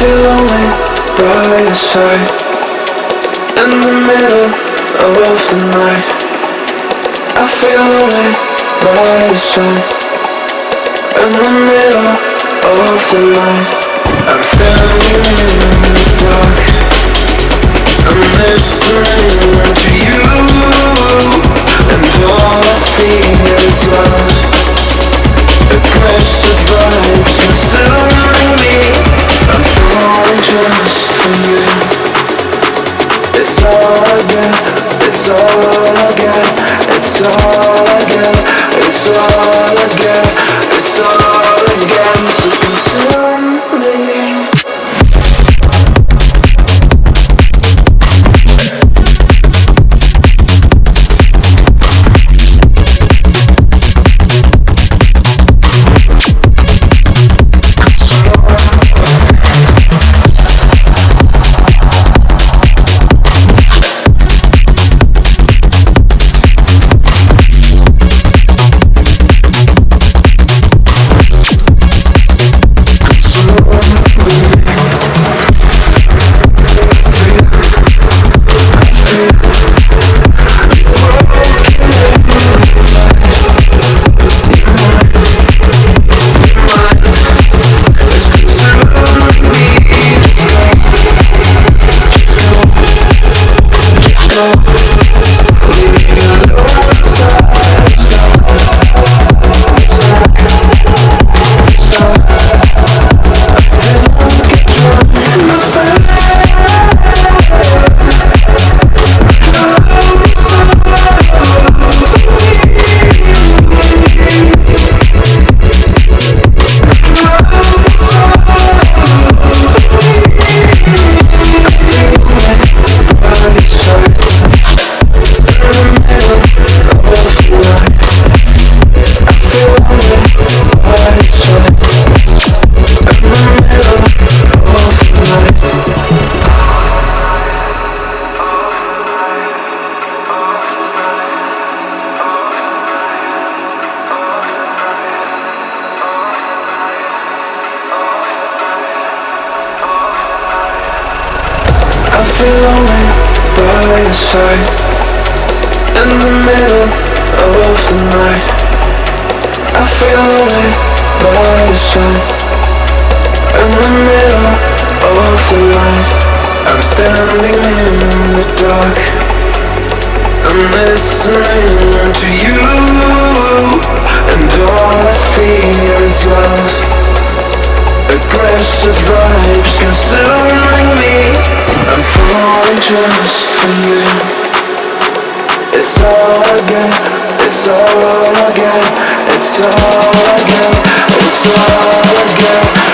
feel lonely by your side, in the middle of the night. I feel lonely by your side, in the middle of the night. I'm standing in the dark, I'm listening to you, and all I feel is love. Aggressive vibes consuming me. I'm falling just for you. It's all I get, it's all I get, it's all I get, it's all I get, it's all I get. So consume me. I feel lonely by your side, in the middle of the night. I feel lonely by your side, in the middle of the night. I'm standing in the dark, I'm listening to you, and all I feel is love. Aggressive vibes consuming me. I'm falling just for you. It's all I get, it's all I get, it's all I get, it's all I get.